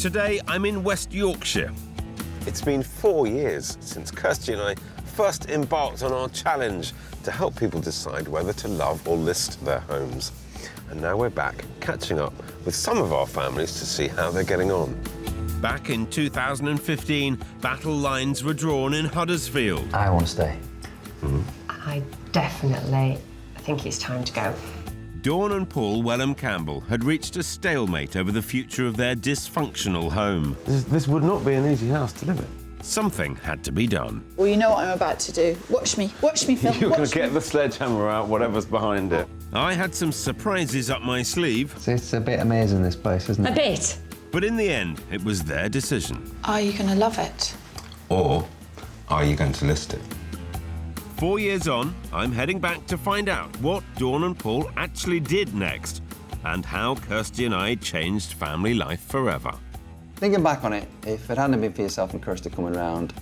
Today, I'm in West Yorkshire. It's been 4 years since Kirsty and I first embarked on our challenge to help people decide whether to love or list their homes. And now we're back, catching up with some of our families to see how they're getting on. Back in 2015, battle lines were drawn in Huddersfield. I want to stay. I definitely think it's time to go. Dawn and Paul Wellham-Campbell had reached a stalemate over the future of their dysfunctional home. This would not be an easy house to live in. Something had to be done. Well, you know what I'm about to do. Watch me, Phil. You're going to get the sledgehammer out, whatever's behind it. I had some surprises up my sleeve. It's a bit amazing, this place, isn't it? A bit. But in the end, it was their decision. Are you going to love it? Or are you going to list it? 4 years on, I'm heading back to find out what Dawn and Paul actually did next and how Kirsty and I changed family life forever. Thinking back on it, if it hadn't been for yourself and Kirsty coming around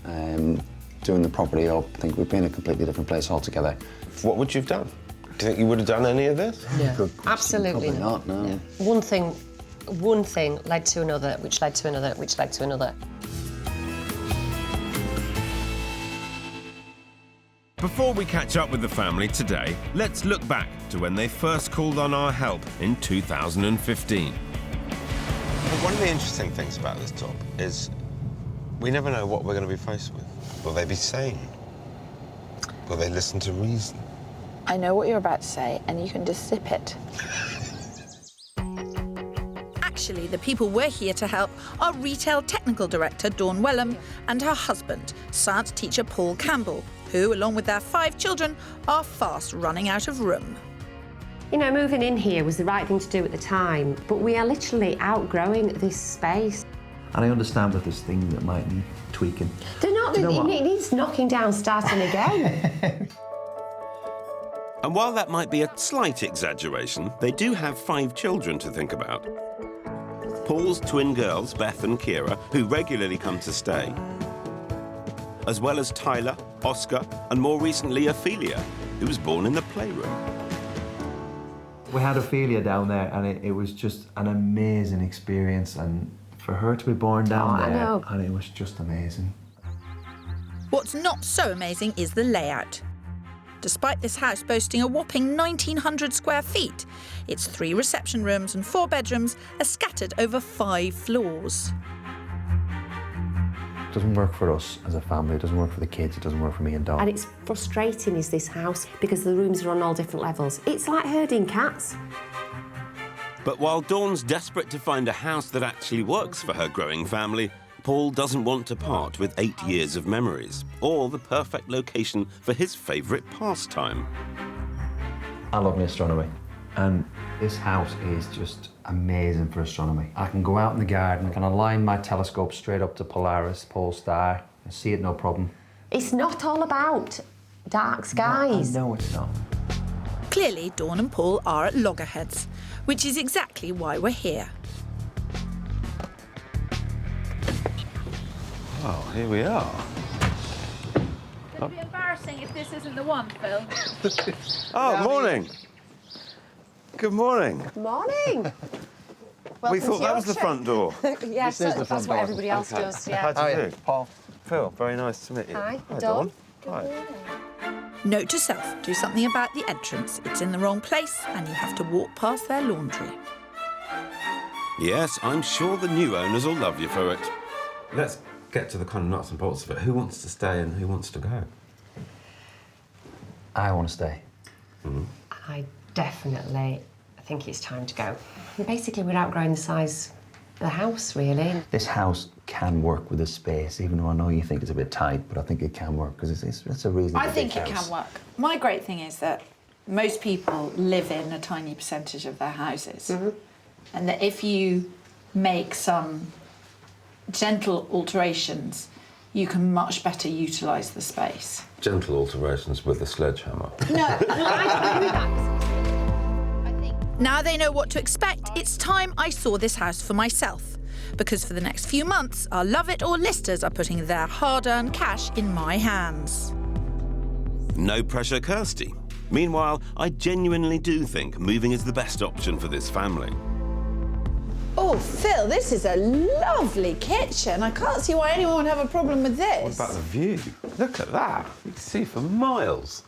doing the property up, I think we'd be in a completely different place altogether. What would you have done? Do you think you would have done any of this? Yeah, Good question. absolutely Probably not, no. Yeah. One thing led to another, which led to another, which led to another. Before we catch up with the family today, let's look back to when they first called on our help in 2015. One of the interesting things about this job is we never know what we're going to be faced with. Will they be sane? Will they listen to reason? I know what you're about to say, and you can just sip it. Actually, the people we're here to help are Retail Technical Director Dawn Wellham and her husband, Science Teacher Paul Campbell, who, along with their 5 children, are fast running out of room. You know, moving in here was the right thing to do at the time, but we are literally outgrowing this space. And I understand that there's things that might need tweaking. They're not, it needs knocking down, starting again. And while that might be a slight exaggeration, they do have 5 children to think about. Paul's twin girls, Beth and Kira, who regularly come to stay, as well as Tyler, Oscar, and more recently Ophelia, who was born in the playroom. We had Ophelia down there, and it was just an amazing experience, and for her to be born down I there, know. and it was just amazing. What's not so amazing is the layout. Despite this house boasting a whopping 1,900 square feet, its 3 reception rooms and 4 bedrooms are scattered over 5 floors. It doesn't work for us as a family, it doesn't work for the kids, it doesn't work for me and Dawn. And it's frustrating, is this house, because the rooms are on all different levels. It's like herding cats. But while Dawn's desperate to find a house that actually works for her growing family, Paul doesn't want to part with 8 years of memories or the perfect location for his favourite pastime. I love my astronomy, and this house is just amazing for astronomy. I can go out in the garden, I can align my telescope straight up to Polaris, Pole Star, and see it no problem. It's not all about dark skies. No, it's not. Clearly, Dawn and Paul are at loggerheads, which is exactly why we're here. Oh, here we are. It'd be embarrassing if this isn't the one, Phil. Oh, morning. Good morning. Morning. We thought that was the front door. Yeah, This is the front that's what door. everybody else does, yeah. How do you do? Paul. Phil, very nice to meet you. Hi, Dawn. Dawn. Hi. Note to self, do something about the entrance. It's in the wrong place and you have to walk past their laundry. Yes, I'm sure the new owners will love you for it. Let's get to the kind of nuts and bolts of it. Who wants to stay and who wants to go? I want to stay. I definitely think it's time to go. Basically, we're outgrowing the size of the house, really. This house can work with this space, even though I know you think it's a bit tight, but I think it can work, because it's a reasonably I think big it house. can work. My great thing is that most people live in a tiny percentage of their houses. And that if you make some gentle alterations, you can much better utilise the space. Gentle alterations with a sledgehammer. Now they know what to expect, it's time I saw this house for myself. Because for the next few months, our love it or listers are putting their hard-earned cash in my hands. No pressure, Kirsty. Meanwhile, I genuinely do think moving is the best option for this family. Oh, Phil, this is a lovely kitchen. I can't see why anyone would have a problem with this. What about the view? Look at that. You can see for miles.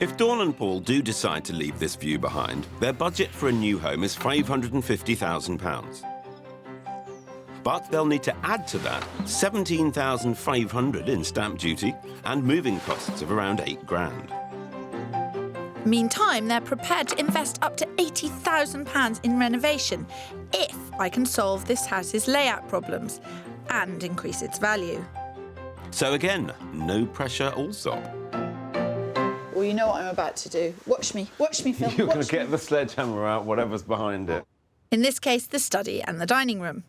If Dawn and Paul do decide to leave this view behind, their budget for a new home is £550,000. But they'll need to add to that £17,500 in stamp duty and moving costs of around £8,000. Meantime, they're prepared to invest up to £80,000 in renovation if I can solve this house's layout problems and increase its value. So again, no pressure also. Well, you know what I'm about to do. Watch me, Phil. You're going to get the sledgehammer out, whatever's behind it. In this case, the study and the dining room.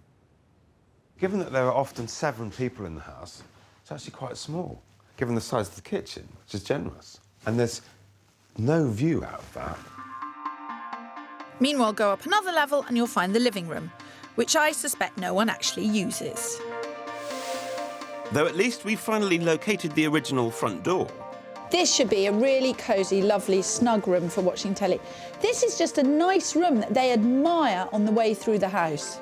Given that there are often 7 people in the house, it's actually quite small, given the size of the kitchen, which is generous. And there's no view out of that. Meanwhile, go up another level and you'll find the living room, which I suspect no one actually uses. Though at least we finally located the original front door. This should be a really cosy, lovely, snug room for watching telly. This is just a nice room that they admire on the way through the house.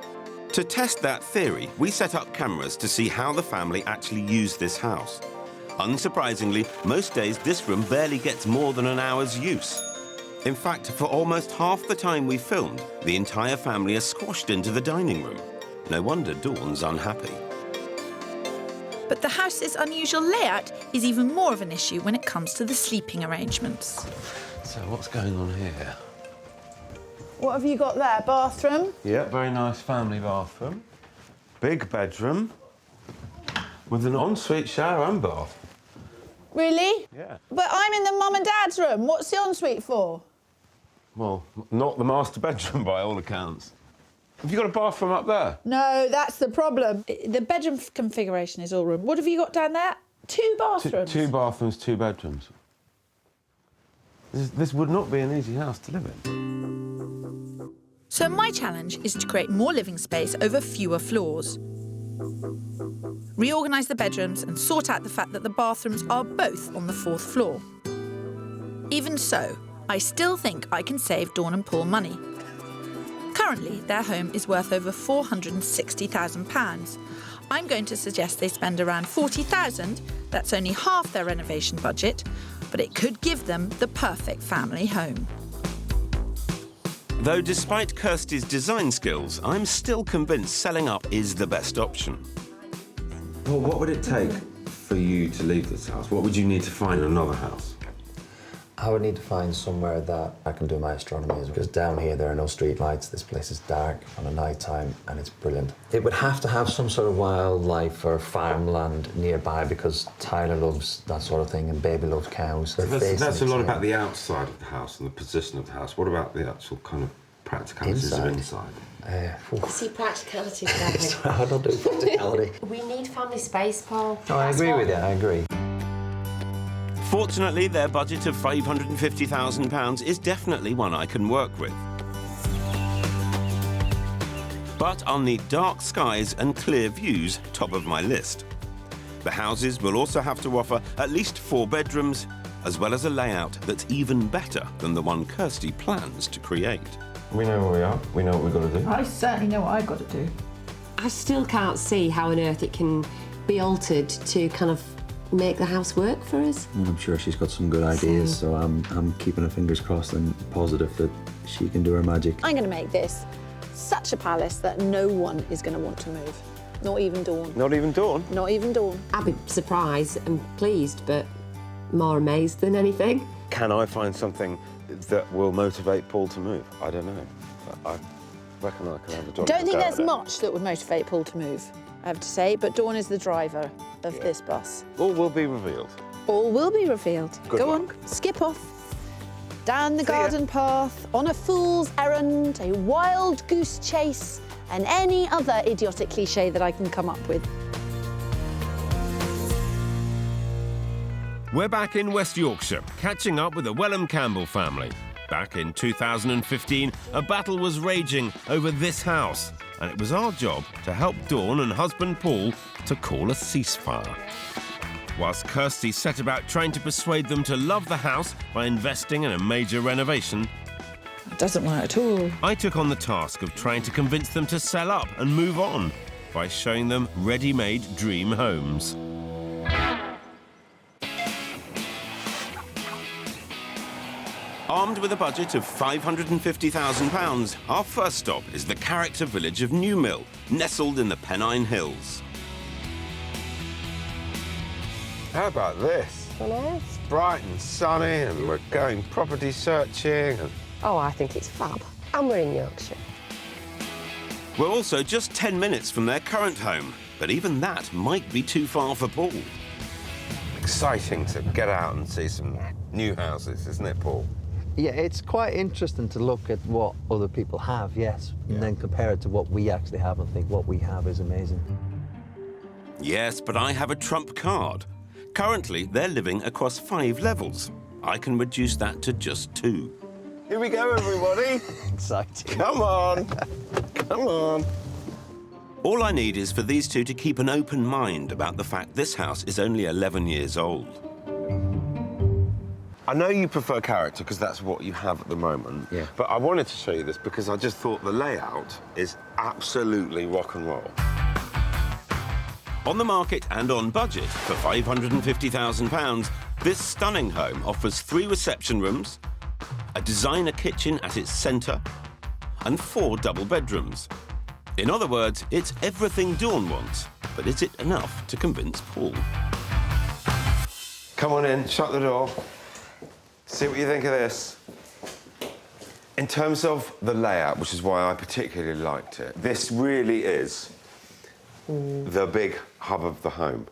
To test that theory, we set up cameras to see how the family actually use this house. Unsurprisingly, most days this room barely gets more than an hour's use. In fact, for almost half the time we filmed, the entire family are squashed into the dining room. No wonder Dawn's unhappy. But the house's unusual layout is even more of an issue when it comes to the sleeping arrangements. So what's going on here? What have you got there? Bathroom? Yeah, very nice family bathroom. Big bedroom with an ensuite shower and bath. Really? Yeah. But I'm in the mum and dad's room. What's the ensuite for? Well, not the master bedroom by all accounts. Have you got a bathroom up there? No, that's the problem. The bedroom configuration is all room. What have you got down there? 2 bathrooms? Two bathrooms, 2 bedrooms. This would not be an easy house to live in. So my challenge is to create more living space over fewer floors. Reorganise the bedrooms and sort out the fact that the bathrooms are both on the 4th floor. Even so, I still think I can save Dawn and Paul money. Currently, their home is worth over £460,000. I'm going to suggest they spend around £40,000. That's only half their renovation budget, but it could give them the perfect family home. Though despite Kirsty's design skills, I'm still convinced selling up is the best option. Well, what would it take for you to leave this house? What would you need to find in another house? I would need to find somewhere that I can do my astronomy, because down here there are no street lights. This place is dark on a night time and it's brilliant. It would have to have some sort of wildlife or farmland nearby, because Tyler loves that sort of thing and Baby loves cows. That's a lot about the outside of the house and the position of the house. What about the actual kind of practicalities of inside? I see practicality for that. I don't do practicality. We need family space, Paul. No, I agree with you, I agree. Fortunately, their budget of £550,000 is definitely one I can work with. But I'll need dark skies and clear views top of my list. The houses will also have to offer at least 4 bedrooms, as well as a layout that's even better than the one Kirsty plans to create. We know where we are. We know what we've got to do. I certainly know what I've got to do. I still can't see how on earth it can be altered to kind of make the house work for us. I'm sure she's got some good ideas, so I'm keeping her fingers crossed and positive that she can do her magic. I'm going to make this such a palace that no one is going to want to move. Not even Dawn. Not even Dawn? Not even Dawn. I'd be surprised and pleased, but more amazed than anything. Can I find something that will motivate Paul to move? I don't know. I reckon I can have a I don't think there's much that would motivate Paul to move, I have to say, but Dawn is the driver of this bus. All will be revealed. All will be revealed. Good Go luck. on, skip off. Down the garden path, on a fool's errand, a wild goose chase, and any other idiotic cliché that I can come up with. We're back in West Yorkshire, catching up with the Wellham Campbell family. Back in 2015, a battle was raging over this house, and it was our job to help Dawn and husband Paul to call a ceasefire. Whilst Kirsty set about trying to persuade them to love the house by investing in a major renovation, It doesn't work at all. I took on the task of trying to convince them to sell up and move on by showing them ready-made dream homes. Armed with a budget of £550,000, our first stop is the character village of Newmill, nestled in the Pennine Hills. How about this? It's bright and sunny and we're going property searching. Oh, I think it's fab. And we're in Yorkshire. We're also just 10 minutes from their current home, but even that might be too far for Paul. Exciting to get out and see some new houses, isn't it, Paul? Yeah, it's quite interesting to look at what other people have, yes, and then compare it to what we actually have and think what we have is amazing. Yes, but I have a trump card. Currently, they're living across 5 levels. I can reduce that to just 2. Here we go, everybody. Exciting. Come on. Come on. All I need is for these two to keep an open mind about the fact this house is only 11 years old. I know you prefer character because that's what you have at the moment. Yeah. But I wanted to show you this because I just thought the layout is absolutely rock and roll. On the market and on budget for £550,000, this stunning home offers 3 reception rooms, a designer kitchen at its centre, and 4 double bedrooms. In other words, it's everything Dawn wants, but is it enough to convince Paul? Come on in, shut the door. See what you think of this. In terms of the layout, which is why I particularly liked it, this really is the big hub of the home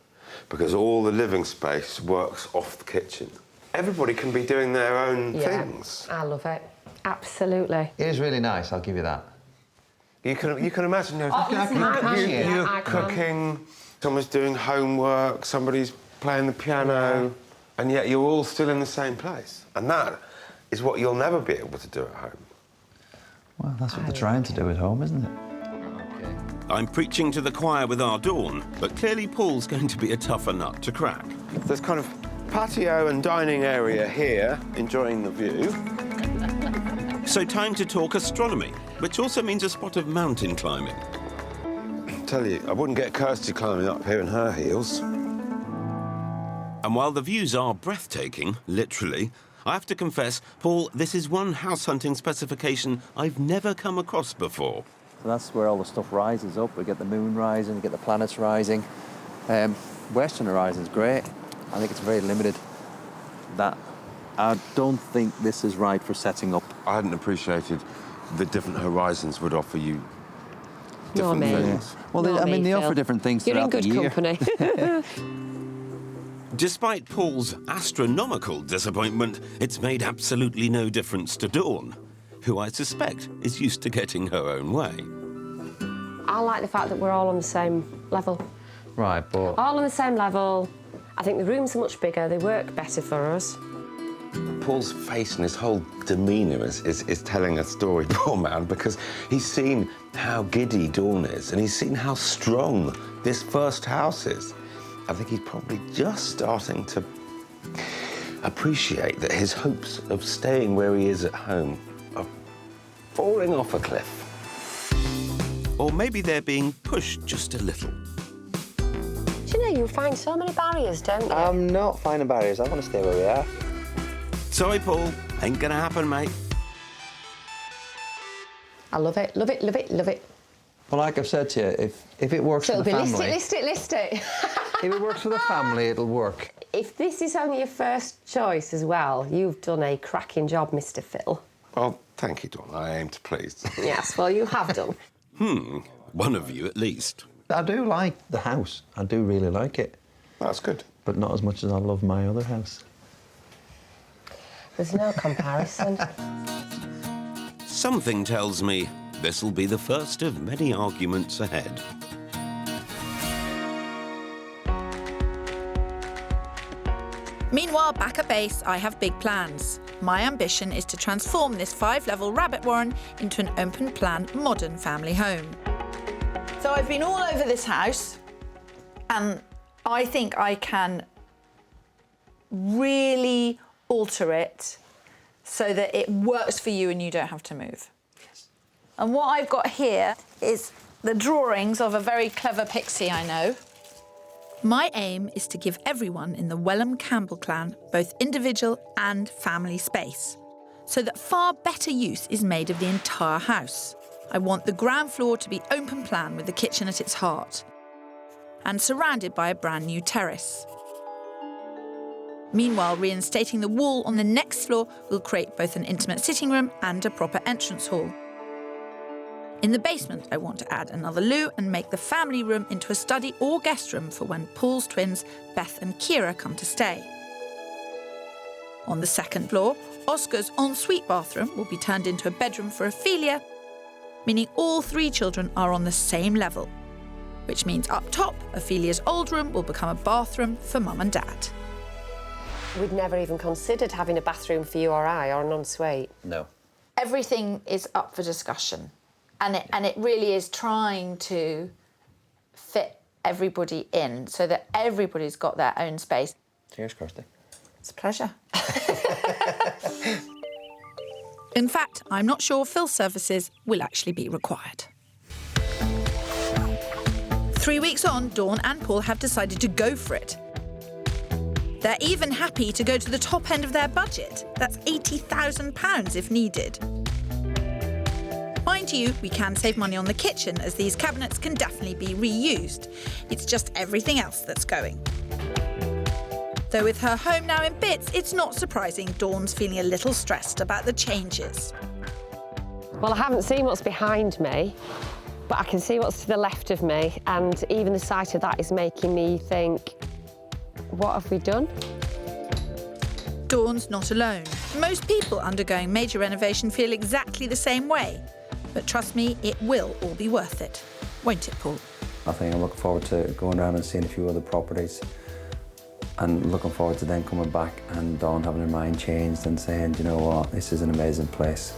because all the living space works off the kitchen. Everybody can be doing their own things. I love it. Absolutely. It is really nice, I'll give you that. You can imagine you're I can. cooking, someone's doing homework, somebody's playing the piano, and yet you're all still in the same place. And that is what you'll never be able to do at home. Well, that's what they're trying to do at home, isn't it? I'm preaching to the choir with our Dawn, but clearly Paul's going to be a tougher nut to crack. There's kind of patio and dining area here, enjoying the view. So time to talk astronomy, which also means a spot of mountain climbing. I tell you, I wouldn't get Kirsty climbing up here in her heels. And while the views are breathtaking, literally, I have to confess, Paul, this is one house hunting specification I've never come across before. So that's where all the stuff rises up. We get the moon rising, we get the planets rising. Western horizon's great. I think it's very limited. That I don't think this is right for setting up. I hadn't appreciated the different horizons would offer you different me. things. Well, they offer different things You're in throughout the good year. company. Despite Paul's astronomical disappointment, it's made absolutely no difference to Dawn, who I suspect is used to getting her own way. I like the fact that we're all on the same level. Right, but All on the same level. I think the rooms are much bigger. They work better for us. Paul's face and his whole demeanour is telling a story, poor man, because he's seen how giddy Dawn is and he's seen how strong this first house is. I think he's probably just starting to appreciate that his hopes of staying where he is at home are falling off a cliff. Or maybe they're being pushed just a little. Do you know, you find so many barriers, don't you? I'm not finding barriers. I want to stay where we are. Sorry, Paul, ain't gonna happen, mate. I love it, love it, love it, love it. Well, like I've said to you, if it works So for it'll the be family... list it. If it works for the family, it'll work. If this is only your first choice as well, you've done a cracking job, Mr. Phil. Well, thank you, Dawn. I aim to please. Yes, well, you have done. One of you at least. I do like the house. I do really like it. That's good. But not as much as I love my other house. There's no comparison. Something tells me this'll be the first of many arguments ahead. Meanwhile, back at base, I have big plans. My ambition is to transform this 5-level rabbit warren into an open-plan, modern family home. So I've been all over this house, and I think I can really alter it so that it works for you and you don't have to move. And what I've got here is the drawings of a very clever pixie I know. My aim is to give everyone in the Wellham Campbell clan both individual and family space, so that far better use is made of the entire house. I want the ground floor to be open plan with the kitchen at its heart, and surrounded by a brand new terrace. Meanwhile, reinstating the wall on the next floor will create both an intimate sitting room and a proper entrance hall. In the basement, I want to add another loo and make the family room into a study or guest room for when Paul's twins, Beth and Kira, come to stay. On the second floor, Oscar's ensuite bathroom will be turned into a bedroom for Ophelia, meaning all 3 children are on the same level, which means up top, Ophelia's old room will become a bathroom for Mum and Dad. We'd never even considered having a bathroom for you or I, or an ensuite. No. Everything is up for discussion, and it really is trying to fit everybody in so that everybody's got their own space. Cheers, Kirsty. It's a pleasure. In fact, I'm not sure fill services will actually be required. 3 weeks on, Dawn and Paul have decided to go for it. They're even happy to go to the top end of their budget. That's £80,000 if needed. Mind you, we can save money on the kitchen, as these cabinets can definitely be reused. It's just everything else that's going. Though with her home now in bits, it's not surprising Dawn's feeling a little stressed about the changes. Well, I haven't seen what's behind me, but I can see what's to the left of me, and even the sight of that is making me think, what have we done? Dawn's not alone. Most people undergoing major renovation feel exactly the same way. But trust me, it will all be worth it. Won't it, Paul? I think I'm looking forward to going around and seeing a few other properties, and looking forward to then coming back and Dawn having her mind changed and saying, you know what, this is an amazing place.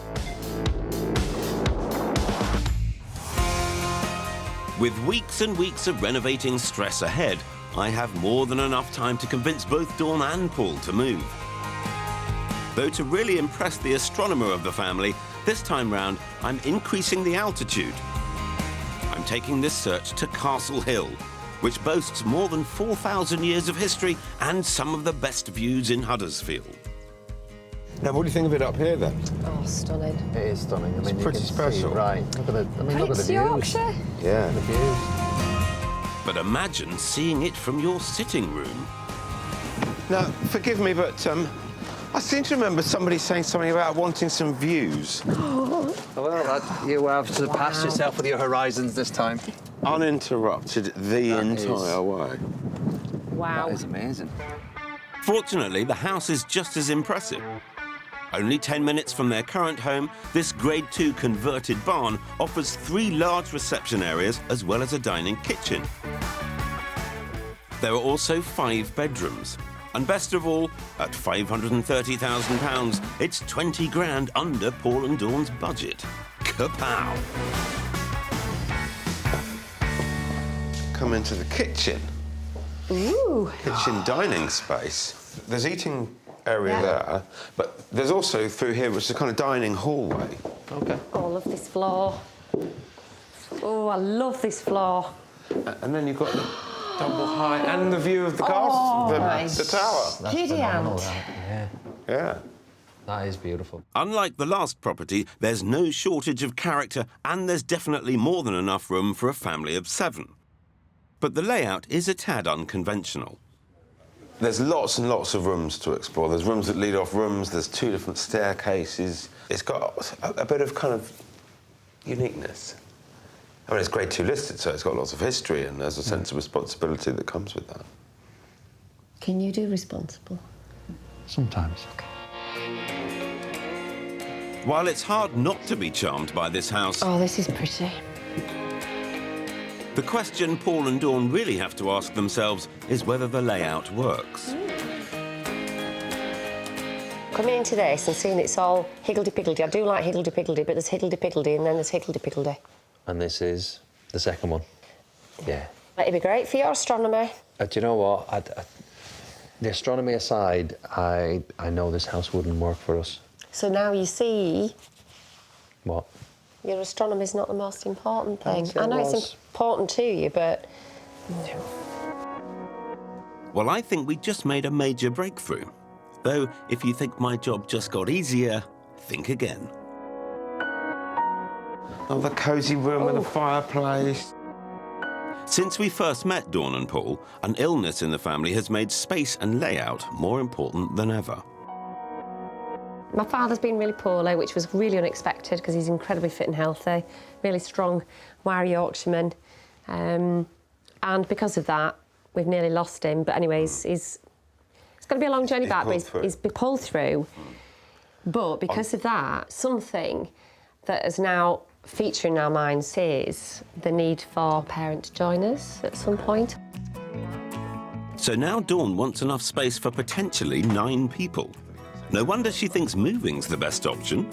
With weeks and weeks of renovating stress ahead, I have more than enough time to convince both Dawn and Paul to move. Though to really impress the astronomer of the family, this time round, I'm increasing the altitude. I'm taking this search to Castle Hill, which boasts more than 4,000 years of history and some of the best views in Huddersfield. Now, what do you think of it up here, then? Oh, stunning. It is stunning. I mean, It's pretty special. Right. Look at the, look at the views. Yorkshire. Yeah. The views. But imagine seeing it from your sitting room. Now, forgive me, but I seem to remember somebody saying something about wanting some views. Well, you have surpassed yourself with your horizons this time. Uninterrupted the entire way. Wow. That is amazing. Fortunately, the house is just as impressive. Only 10 minutes from their current home, this Grade 2 converted barn offers 3 large reception areas as well as a dining kitchen. There are also 5 bedrooms. And best of all, at £530,000, it's 20 grand under Paul and Dawn's budget. Kapow! Come into the kitchen. Ooh. Kitchen dining space. There's eating area there, but there's also through here, which is a kind of dining hallway. Okay. Oh, I love this floor. Oh, I love this floor. And then you've got the double height and the view of the castle, the tower. Giddy aunt. Yeah. Yeah. That is beautiful. Unlike the last property, there's no shortage of character and there's definitely more than enough room for a family of 7. But the layout is a tad unconventional. There's lots and lots of rooms to explore. There's rooms that lead off rooms, there's 2 different staircases. It's got a bit of kind of uniqueness. I mean, it's Grade 2 listed, so it's got lots of history, and there's a sense of responsibility that comes with that. Can you do responsible? Sometimes. While it's hard not to be charmed by this house, Oh, this is pretty. the question Paul and Dawn really have to ask themselves is whether the layout works. Coming into this and seeing it's all higgledy-piggledy. I do like higgledy-piggledy, but there's higgledy-piggledy and then there's higgledy-piggledy. And this is the second one. Yeah. It'd be great for your astronomy. Do you know what? The astronomy aside, I know this house wouldn't work for us. So now you see What? your astronomy is not the most important thing. Perhaps it I know was. it's important to you, but Well, I think we just made a major breakthrough. Though, if you think my job just got easier, think again. Oh, the cosy room with a fireplace. Since we first met Dawn and Paul, an illness in the family has made space and layout more important than ever. my father's been really poorly, which was really unexpected because he's incredibly fit and healthy, really strong, wiry Yorkshireman. And because of that, we've nearly lost him. But anyways, it's going to be a long journey back, but he's been pulled through. But because of that, something that is now featuring in our minds is the need for parents to join us at some point. So now Dawn wants enough space for potentially 9 people. No wonder she thinks moving's the best option.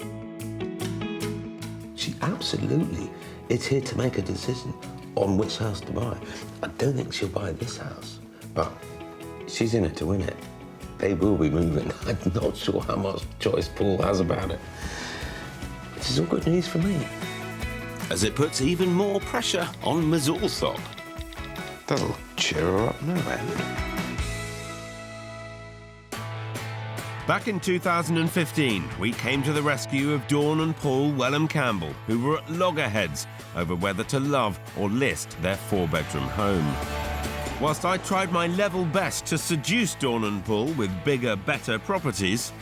She absolutely is here to make a decision on which house to buy. I don't think she'll buy this house, but she's in it to win it. They will be moving. I'm not sure how much choice Paul has about it. This is all good news for me. As it puts even more pressure on Mazulsop. That'll cheer her up no end. Back in 2015, we came to the rescue of Dawn and Paul Wellham-Campbell, who were at loggerheads over whether to love or list their 4-bedroom home. Whilst I tried my level best to seduce Dawn and Paul with bigger, better properties,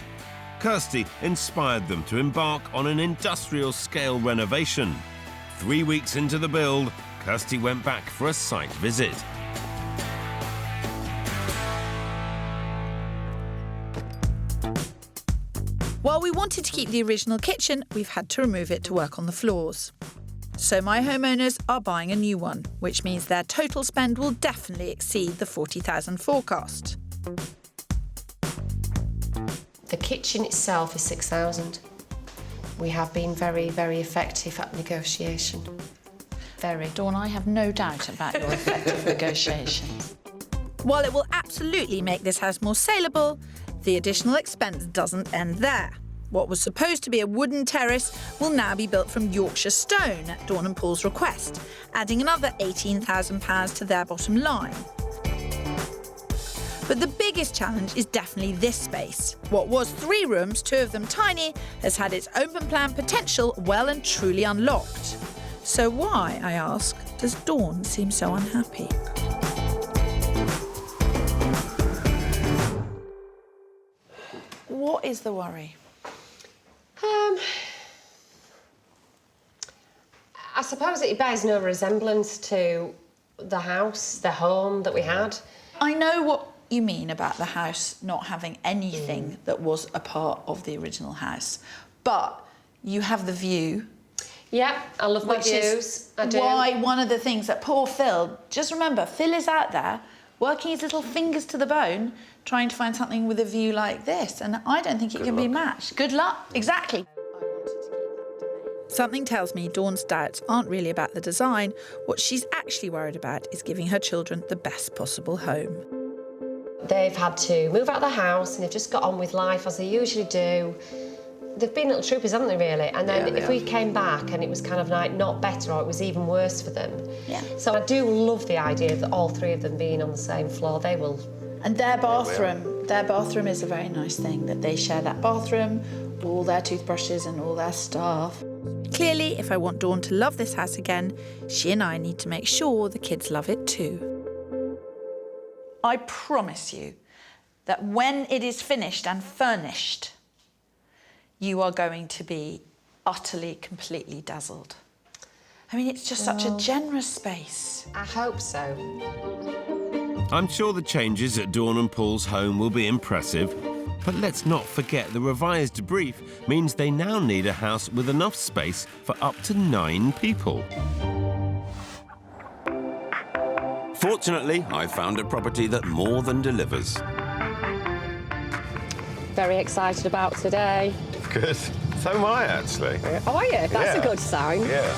Kirsty inspired them to embark on an industrial-scale renovation. 3 weeks into the build, Kirsty went back for a site visit. While we wanted to keep the original kitchen, we've had to remove it to work on the floors. So my homeowners are buying a new one, which means their total spend will definitely exceed the 40,000 forecast. The kitchen itself is 6,000. We have been very, very effective at negotiation. Very. Dawn, I have no doubt about your effective negotiations. While it will absolutely make this house more saleable, the additional expense doesn't end there. What was supposed to be a wooden terrace will now be built from Yorkshire stone at Dawn and Paul's request, adding another £18,000 to their bottom line. But the biggest challenge is definitely this space. What was 3 rooms, 2 of them tiny, has had its open plan potential well and truly unlocked. So why, I ask, does Dawn seem so unhappy? What is the worry? I suppose it bears no resemblance to the house, the home that we had. I know what you mean about the house not having anything that was a part of the original house, but you have the view. Yeah, I love my Which views. is I do. why one of the things that poor Phil, just remember, Phil is out there working his little fingers to the bone, trying to find something with a view like this, and I don't think it can be matched. Good luck, exactly. Something tells me Dawn's doubts aren't really about the design. What she's actually worried about is giving her children the best possible home. They've had to move out of the house and they've just got on with life as they usually do. They've been little troopers, haven't they, really? And then if we came back and it was kind of like not better or it was even worse for them. Yeah. So I do love the idea of all 3 of them being on the same floor. They will. And their bathroom is a very nice thing, that they share that bathroom, all their toothbrushes and all their stuff. Clearly, if I want Dawn to love this house again, she and I need to make sure the kids love it too. I promise you that when it is finished and furnished, you are going to be utterly, completely dazzled. I mean, it's just such a generous space. I hope so. I'm sure the changes at Dawn and Paul's home will be impressive, but let's not forget the revised brief means they now need a house with enough space for up to 9 people. Fortunately, I found a property that more than delivers. Very excited about today. Good. So am I, actually. Oh, are you? That's Yeah. a good sign. Yeah.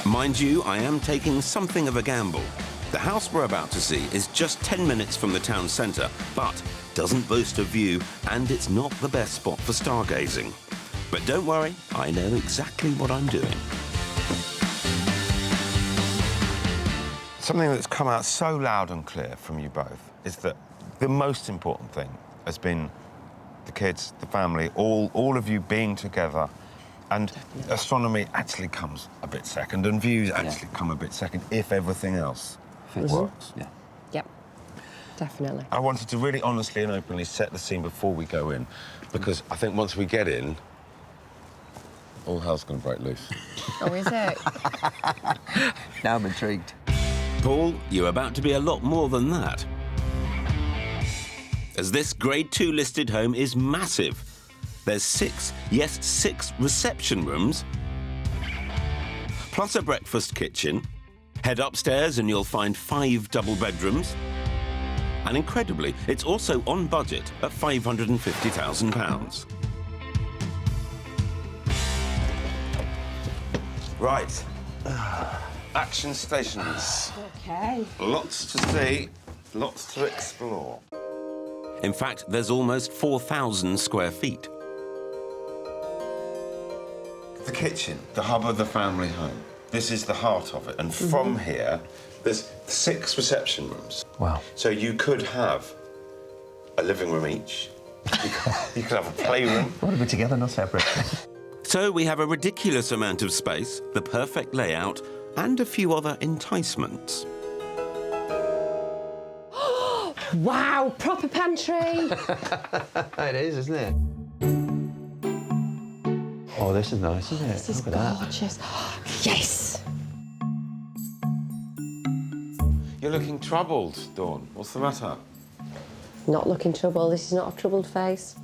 Mind you, I am taking something of a gamble. The house we're about to see is just 10 minutes from the town centre, but doesn't boast a view, and it's not the best spot for stargazing. But don't worry, I know exactly what I'm doing. Something that's come out so loud and clear from you both is that the most important thing has been the kids, the family, all of you being together. And astronomy actually comes a bit second, and views actually come a bit second if everything else works. Yeah. Yep, definitely. I wanted to really honestly and openly set the scene before we go in, because I think once we get in, all hell's going to break loose. Oh, is it? Now I'm intrigued. Paul, you're about to be a lot more than that. As this Grade 2 listed home is massive. There's 6 reception rooms, plus a breakfast kitchen. Head upstairs and you'll find 5 double bedrooms. And incredibly, it's also on budget at £550,000. Right. Action stations. Okay. Lots to see, lots to explore. In fact, there's almost 4,000 square feet. The kitchen, the hub of the family home. This is the heart of it. And from here, there's 6 reception rooms. Wow. So you could have a living room each. You could have a playroom. Want to be together, not separate. So we have a ridiculous amount of space, the perfect layout, and a few other enticements. Wow, proper pantry. It is, isn't it? Oh, this is nice, isn't it? This is Look at that. gorgeous. Yes. You're looking troubled, Dawn. What's the matter? Not looking troubled. This is not a troubled face.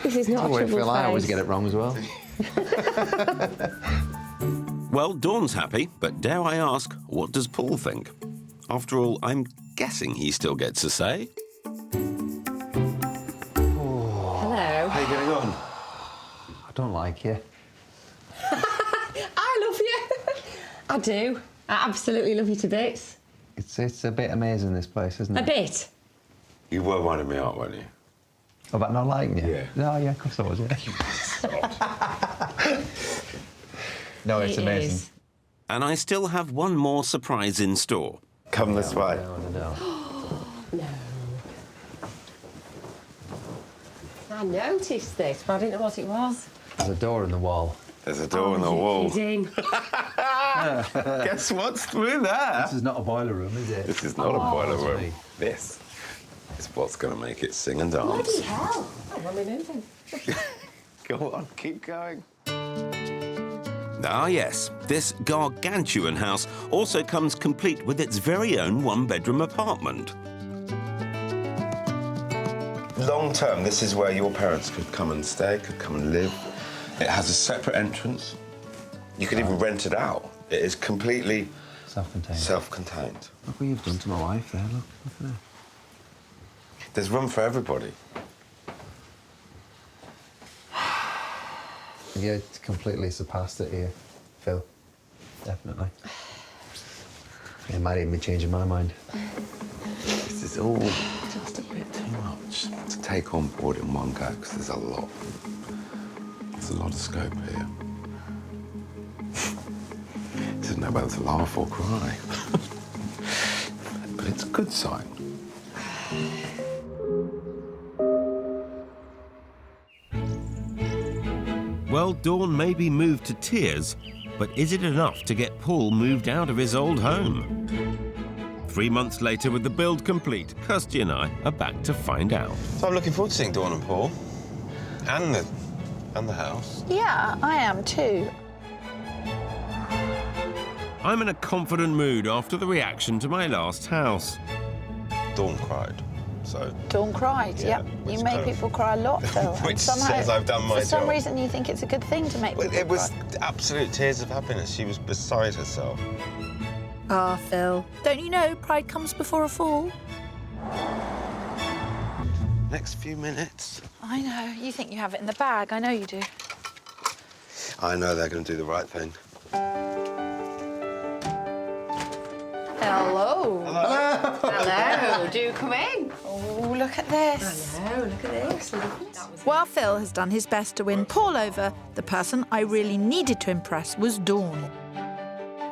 This is not a troubled face. I always get it wrong as well. Well, Dawn's happy, but dare I ask, what does Paul think? After all, I'm guessing he still gets a say. Hello. How are you getting on? I don't like you. I love you. I do. I absolutely love you to bits. It's a bit amazing, this place, isn't it? A bit. You were winding me up, weren't you? About not liking you? Yeah. No, yeah, of course I was, yeah. No, it's It amazing. is. And I still have one more surprise in store. Come this way. No. No. I noticed this, but I didn't know what it was. There's a door in the wall. There's a door in the You're wall. kidding. Guess what's through there? This is not a boiler room, is it? This is not a boiler room. me. This is what's going to make it sing and dance. Bloody hell. Oh, when we're moving. Go on, keep going. Ah, yes, this gargantuan house also comes complete with its very own one-bedroom apartment. Long term, this is where your parents could come and stay, could come and live. It has a separate entrance. You could even rent it out. It is completely Self-contained. self-contained. Look what you've done to my wife there, look at that. There's room for everybody. Yeah, it's completely surpassed it here, Phil. Definitely. It might even be changing my mind. This is all just a bit too much to take on board in one go, because there's a lot. There's a lot of scope here. This isn't know whether to laugh or cry. But it's a good sign. Well, Dawn may be moved to tears, but is it enough to get Paul moved out of his old home? 3 months later, with the build complete, Kirsty and I are back to find out. So I'm looking forward to seeing Dawn and Paul. And the house. Yeah, I am too. I'm in a confident mood after the reaction to my last house. Dawn cried, so... Dawn cried, Yeah, yep. which You make kind of- people cry a lot, Phil. and Which somehow- says I've done my For some job. reason, you think it's a good thing to make Well, people it was cry. absolute tears of happiness. She was beside herself. Ah, Phil. Don't you know pride comes before a fall? Next few minutes. I know. You think you have it in the bag. I know you do. I know they're going to do the right thing. Hello. Hello, do come in. Oh, look at this. Hello, look at this. While Phil has done his best to win Paul over, the person I really needed to impress was Dawn.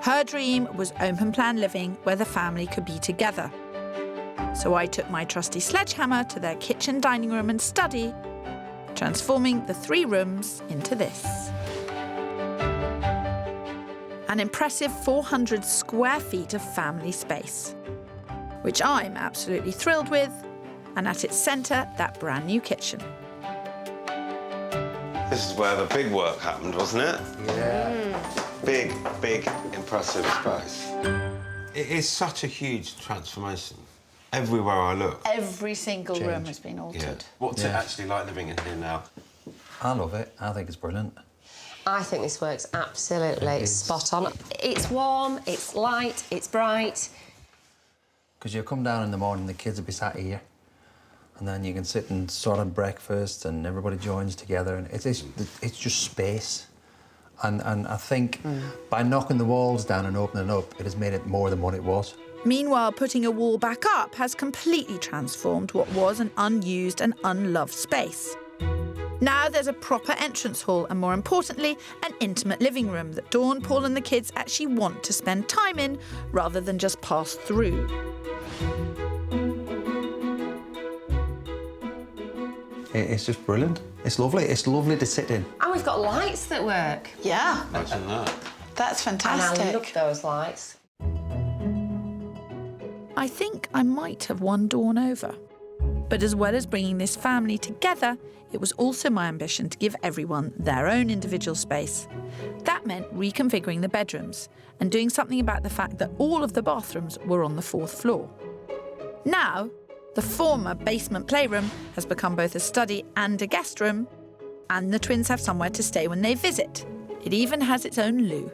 Her dream was open plan living where the family could be together. So I took my trusty sledgehammer to their kitchen, dining room and study, transforming the 3 rooms into this. An impressive 400 square feet of family space, which I'm absolutely thrilled with, and at its centre, that brand new kitchen. This is where the big work happened, wasn't it? Yeah. Big, impressive space. It is such a huge transformation. Everywhere I look. Every single room has been altered. What's it actually like living in here now? I love it. I think it's brilliant. I think this works absolutely spot on. It's warm, it's light, it's bright. Because you come down in the morning, the kids will be sat here, and then you can sit and sort of breakfast, and everybody joins together, and it's just space. And I think by knocking the walls down and opening up, it has made it more than what it was. Meanwhile, putting a wall back up has completely transformed what was an unused and unloved space. Now there's a proper entrance hall and, more importantly, an intimate living room that Dawn, Paul and the kids actually want to spend time in rather than just pass through. It's just brilliant. It's lovely. It's lovely to sit in. And we've got lights that work. Yeah, Imagine that. that's fantastic. And I love those lights. I think I might have won Dawn over. But as well as bringing this family together, it was also my ambition to give everyone their own individual space. That meant reconfiguring the bedrooms and doing something about the fact that all of the bathrooms were on the 4th floor. Now, the former basement playroom has become both a study and a guest room, and the twins have somewhere to stay when they visit. It even has its own loo.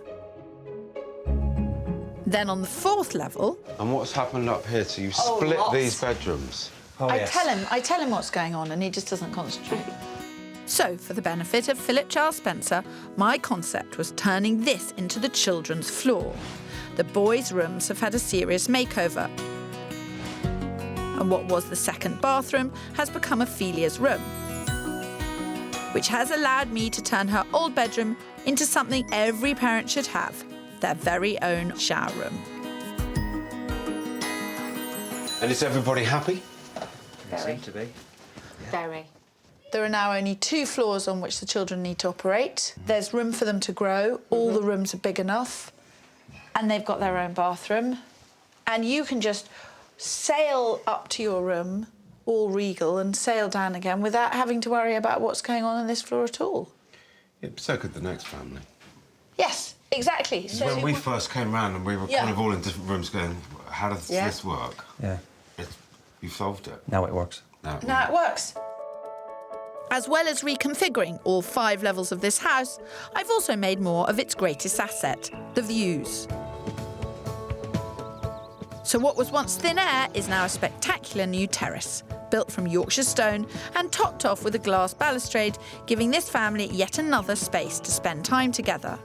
Then on the 4th level... And what's happened up here? So you split these bedrooms? Oh, I tell him what's going on and he just doesn't concentrate. So, for the benefit of Philip Charles Spencer, my concept was turning this into the children's floor. The boys' rooms have had a serious makeover. And what was the 2nd bathroom has become Ophelia's room, which has allowed me to turn her old bedroom into something every parent should have, their very own shower room. And is everybody happy? Very. Seem to be. Very. There are now only 2 floors on which the children need to operate. There's room for them to grow. All the rooms are big enough. And they've got their own bathroom. And you can just sail up to your room, all regal, and sail down again without having to worry about what's going on this floor at all. Yeah, so could the next family. Yes, exactly. So When we first came round and we were kind of all in different rooms going, how does this work? Yeah. You've solved it. Now it works. now it works. As well as reconfiguring all 5 levels of this house, I've also made more of its greatest asset, the views. So what was once thin air is now a spectacular new terrace, built from Yorkshire stone and topped off with a glass balustrade, giving this family yet another space to spend time together.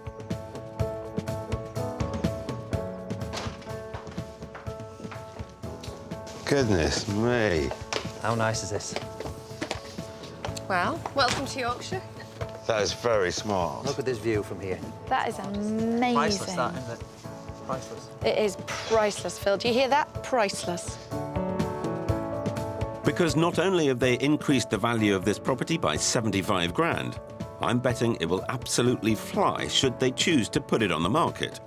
Goodness me. How nice is this? Well, welcome to Yorkshire. That is very smart. Look at this view from here. That is amazing. Priceless, that, isn't it? Priceless. It is priceless, Phil. Do you hear that? Priceless. Because not only have they increased the value of this property by 75 grand, I'm betting it will absolutely fly should they choose to put it on the market.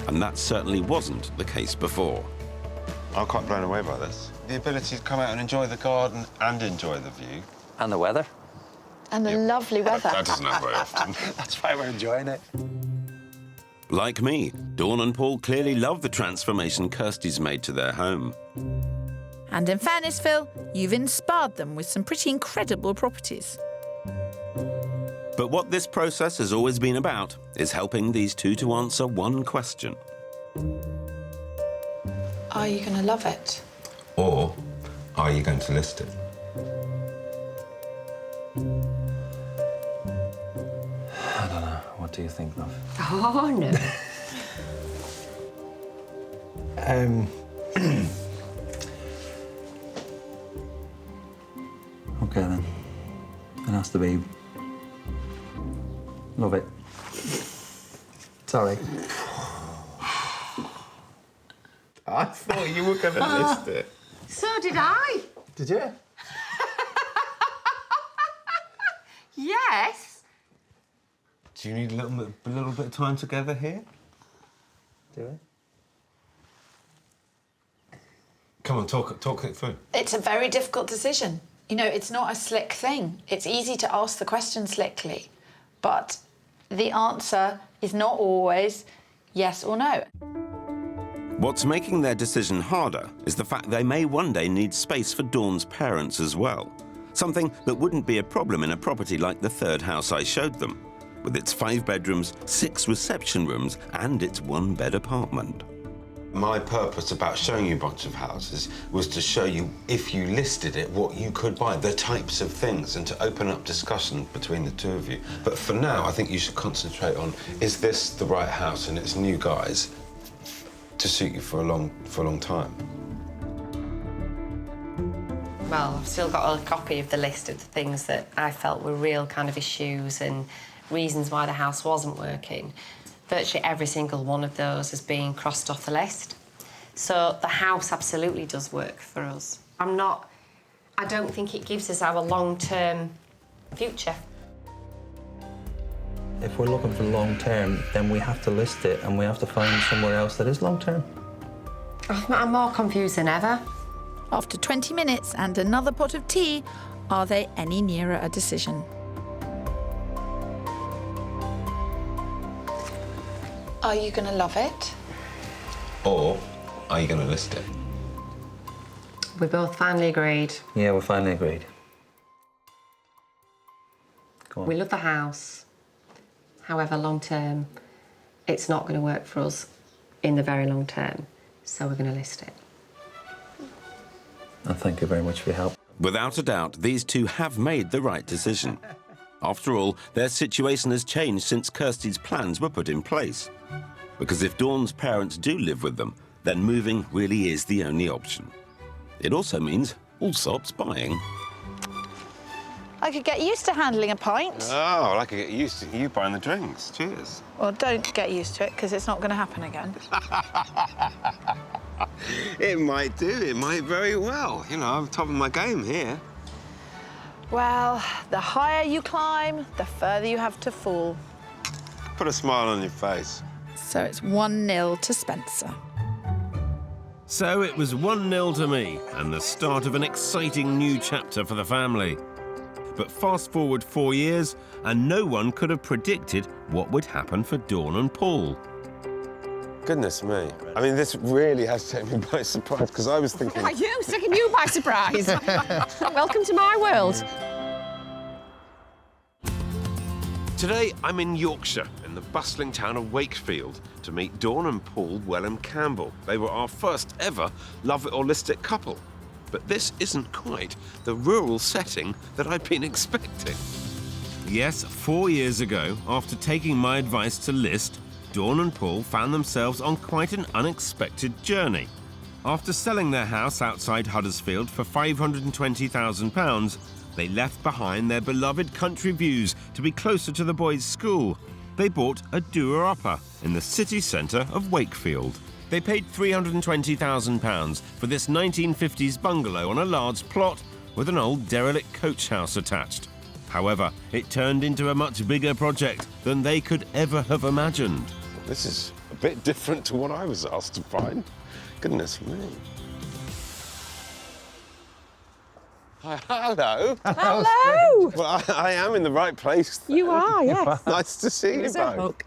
And that certainly wasn't the case before. I'm quite blown away by this. The ability to come out and enjoy the garden and enjoy the view. And the weather. And the lovely weather. That doesn't happen very often. That's why we're enjoying it. Like me, Dawn and Paul clearly love the transformation Kirsty's made to their home. And in fairness, Phil, you've inspired them with some pretty incredible properties. But what this process has always been about is helping these two to answer one question. Are you going to love it? Or are you going to list it? I don't know. What do you think, love? Oh, no. Okay then. It has to be... Love it. Sorry. I thought you were going to list it. So did I. Did you? Yes. Do you need a little bit of time together here? Do it. Come on, talk it through. It's a very difficult decision. You know, it's not a slick thing. It's easy to ask the question slickly, but the answer is not always yes or no. What's making their decision harder is the fact they may one day need space for Dawn's parents as well. Something that wouldn't be a problem in a property like the third house I showed them, with its 5 bedrooms, 6 reception rooms, and its 1-bed apartment. My purpose about showing you a bunch of houses was to show you, if you listed it, what you could buy, the types of things, and to open up discussion between the two of you. But for now, I think you should concentrate on, is this the right house and its new guys to suit you for a long time? Well, I've still got a copy of the list of the things that I felt were real kind of issues and reasons why the house wasn't working. Virtually every single one of those has been crossed off the list. So the house absolutely does work for us. I don't think it gives us our long-term future. If we're looking for long term, then we have to list it and we have to find somewhere else that is long term. I'm more confused than ever. After 20 minutes and another pot of tea, are they any nearer a decision? Are you going to love it? Or are you going to list it? We both finally agreed. Yeah, we finally agreed. Go on. We love the house. However, long term, it's not going to work for us in the very long term. So we're going to list it. And thank you very much for your help. Without a doubt, these two have made the right decision. After all, their situation has changed since Kirsty's plans were put in place. Because if Dawn's parents do live with them, then moving really is the only option. It also means all sorts buying. I could get used to handling a pint. Oh, well, I could get used to you buying the drinks. Cheers. Well, don't get used to it, because it's not going to happen again. It might do. It might very well. You know, I'm top of my game here. Well, the higher you climb, the further you have to fall. Put a smile on your face. So it's 1-0 to Spencer. So it was 1-0 to me, and the start of an exciting new chapter for the family. But fast forward 4 years, and no one could have predicted what would happen for Dawn and Paul. Goodness me. I mean, this really has taken me by surprise, because I was thinking... Are you taking you by surprise? Welcome to my world. Today, I'm in Yorkshire, in the bustling town of Wakefield, to meet Dawn and Paul Wellham-Campbell. They were our first ever love it or list it couple. But this isn't quite the rural setting that I'd been expecting. Yes, 4 years ago, after taking my advice to list, Dawn and Paul found themselves on quite an unexpected journey. After selling their house outside Huddersfield for £520,000, they left behind their beloved country views to be closer to the boys' school. They bought a doer-upper in the city centre of Wakefield. They paid £320,000 for this 1950s bungalow on a large plot with an old derelict coach house attached. However, it turned into a much bigger project than they could ever have imagined. This is a bit different to what I was asked to find. Goodness me. Hi, hello. Hello. Well, I am in the right place. You are, yes. Nice to see you both. Look.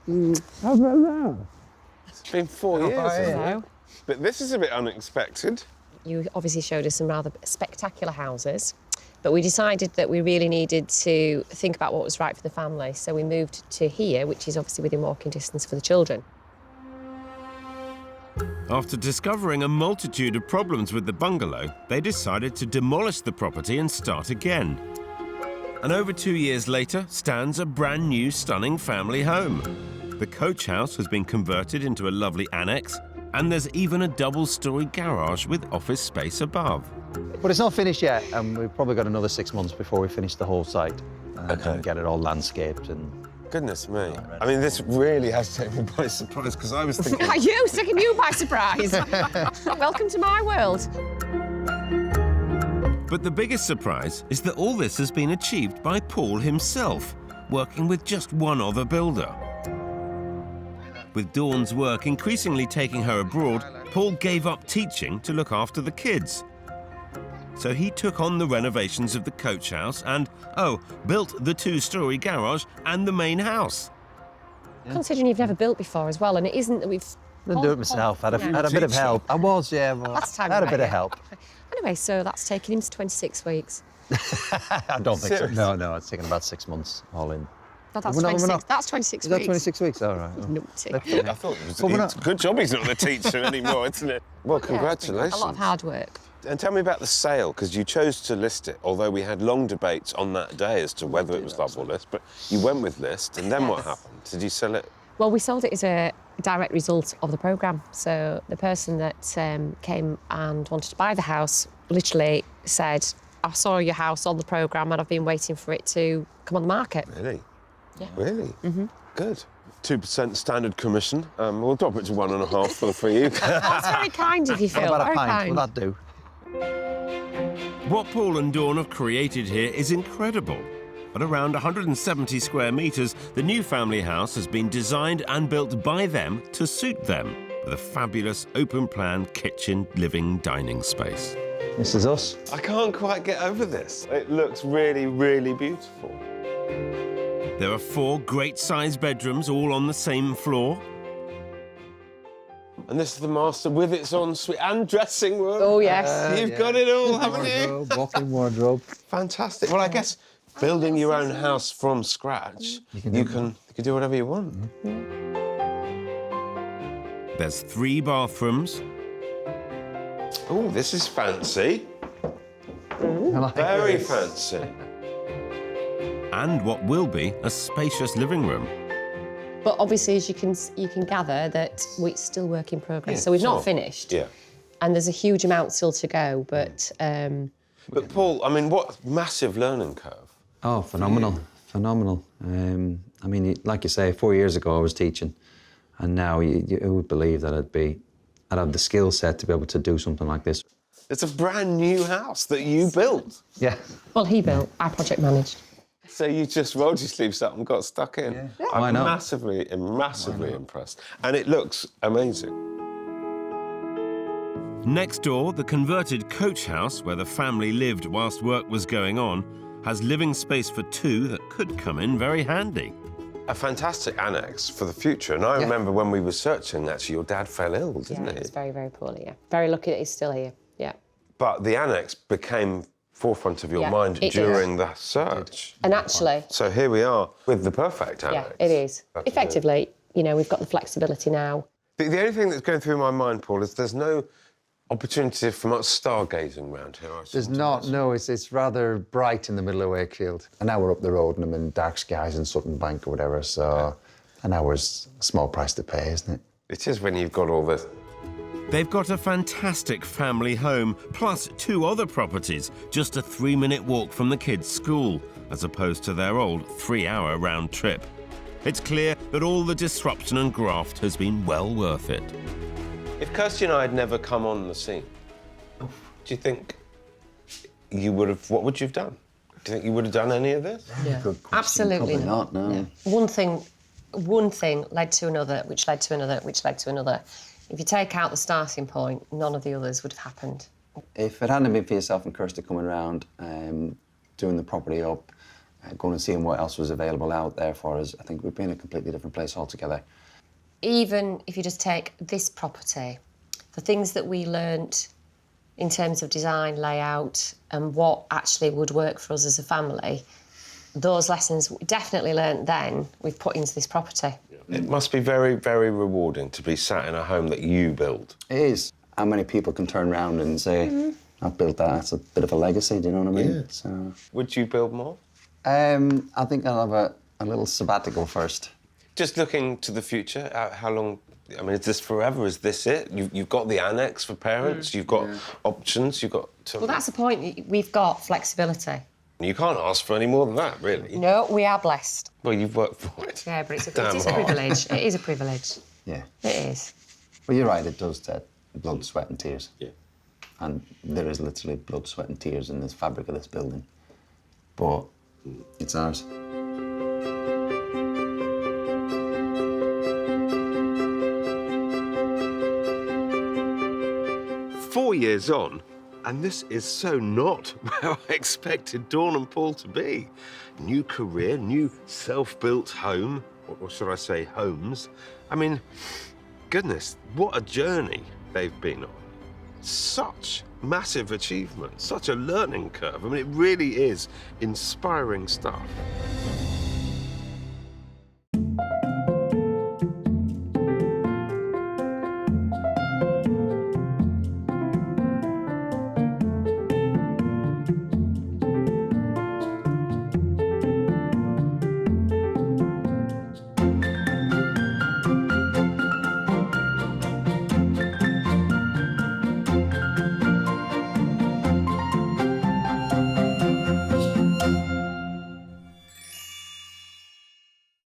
It's been 4 years, hasn't it? But this is a bit unexpected. You obviously showed us some rather spectacular houses, but we decided that we really needed to think about what was right for the family. So we moved to here, which is obviously within walking distance for the children. After discovering a multitude of problems with the bungalow, they decided to demolish the property and start again. And over 2 years later stands a brand new, stunning family home. The coach house has been converted into a lovely annex, And there's even a double-storey garage with office space above. But it's not finished yet, and we've probably got another 6 months before we finish the whole site. And get it all landscaped and... Goodness me. I mean, this really has taken me by surprise, because I was thinking... Are you taking you by surprise? Welcome to my world. But the biggest surprise is that all this has been achieved by Paul himself, working with just one other builder. With Dawn's work increasingly taking her abroad, Paul gave up teaching to look after the kids. So he took on the renovations of the coach house and, built the 2-storey garage and the main house. Yeah. Considering you've never built before as well, and it isn't that we've... I didn't do it myself. I had a bit of help. I was, yeah. Well, last time I had a bit of help. Anyway, so that's taken him to 26 weeks. I don't think so. No, it's taken about 6 months all in. No, that's 26. That's 26 weeks. Is that 26 weeks? All right. Oh. Naughty. I thought it was good job he's not the teacher anymore, isn't it? Well, congratulations. A lot of hard work. And tell me about the sale, because you chose to list it, although we had long debates on that day as to whether it was love or list, but you went with list, and then what happened? Did you sell it? Well, we sold it as a direct result of the programme. So the person that came and wanted to buy the house literally said, I saw your house on the programme and I've been waiting for it to come on the market. Really? Yeah. Really? Mm-hmm. Good. 2% standard commission. We'll drop it to 1.5 for you. That's very kind of you, Phil. What about very a pint? kind. Will that do? What Paul and Dawn have created here is incredible. At around 170 square metres, the new family house has been designed and built by them to suit them, with a fabulous open-plan kitchen, living, dining space. This is us. I can't quite get over this. It looks really, really beautiful. There are 4 great-sized bedrooms, all on the same floor. And this is the master with its ensuite and dressing room. Oh, yes. You've got it all, haven't you? Walk-in wardrobe. Fantastic. Well, I guess building your own house from scratch, you can do whatever you want. There's 3 bathrooms. Oh, this is fancy. Very fancy. And what will be a spacious living room. But obviously, as you can gather, that it's still work in progress. Yeah, so we've not finished. Yeah. And there's a huge amount still to go, but... But Paul, I mean, what massive learning curve. Oh, phenomenal, phenomenal. I mean, like you say, 4 years ago I was teaching, and now you would believe that I'd have the skill set to be able to do something like this. It's a brand new house that you built. Yeah. Well, he built, I project managed. So you just rolled your sleeves up and got stuck in. Yeah. I'm massively impressed. And it looks amazing. Next door, the converted coach house, where the family lived whilst work was going on, has living space for 2 that could come in very handy. A fantastic annex for the future. And I remember when we were searching, actually, your dad fell ill, didn't he? He was very, very poorly, yeah. Very lucky that he's still here, yeah. But the annex became forefront of your mind during the search. And actually... So here we are with the perfect annex. Yeah, it is. Effectively, you know, we've got the flexibility now. The only thing that's going through my mind, Paul, is there's no opportunity for much stargazing around here. There's not, no, it's rather bright in the middle of Wakefield. And now we're up the road and I'm in dark skies in Sutton Bank or whatever, so an hour's a small price to pay, isn't it? It is when you've got all this. They've got a fantastic family home, plus 2 other properties, just a 3-minute walk from the kids' school, as opposed to their old 3-hour round trip. It's clear that all the disruption and graft has been well worth it. If Kirsty and I had never come on the scene, do you think you would have... What would you have done? Do you think you would have done any of this? Yeah. Good question. Absolutely Probably not, no. Yeah. One thing led to another, which led to another, which led to another. If you take out the starting point, none of the others would have happened. If it hadn't been for yourself and Kirsty coming around, doing the property up, going and seeing what else was available out there for us, I think we'd be in a completely different place altogether. Even if you just take this property, the things that we learnt in terms of design, layout, and what actually would work for us as a family, those lessons we definitely learnt then, we've put into this property. It must be very, very rewarding to be sat in a home that you built. It is. How many people can turn around and say, I've built that, it's a bit of a legacy, do you know what I mean? Yeah. So, Would you build more? I think I'll have a little sabbatical first. Just looking to the future, how long I mean, is this forever? Is this it? You've got the annex for parents, you've got options, you've got... Well, that's the point. We've got flexibility. You can't ask for any more than that, really. No, we are blessed. Well, you've worked for it. Yeah, but it is Damn a hard. privilege. It is a privilege. Yeah. It is. Well, you're right, it does take blood, sweat and tears. Yeah. And there is literally blood, sweat and tears in this fabric of this building. But it's ours. 4 years on, and this is so not where I expected Dawn and Paul to be. New career, new self-built home, or should I say homes. I mean, goodness, what a journey they've been on. Such massive achievement, such a learning curve. I mean, it really is inspiring stuff.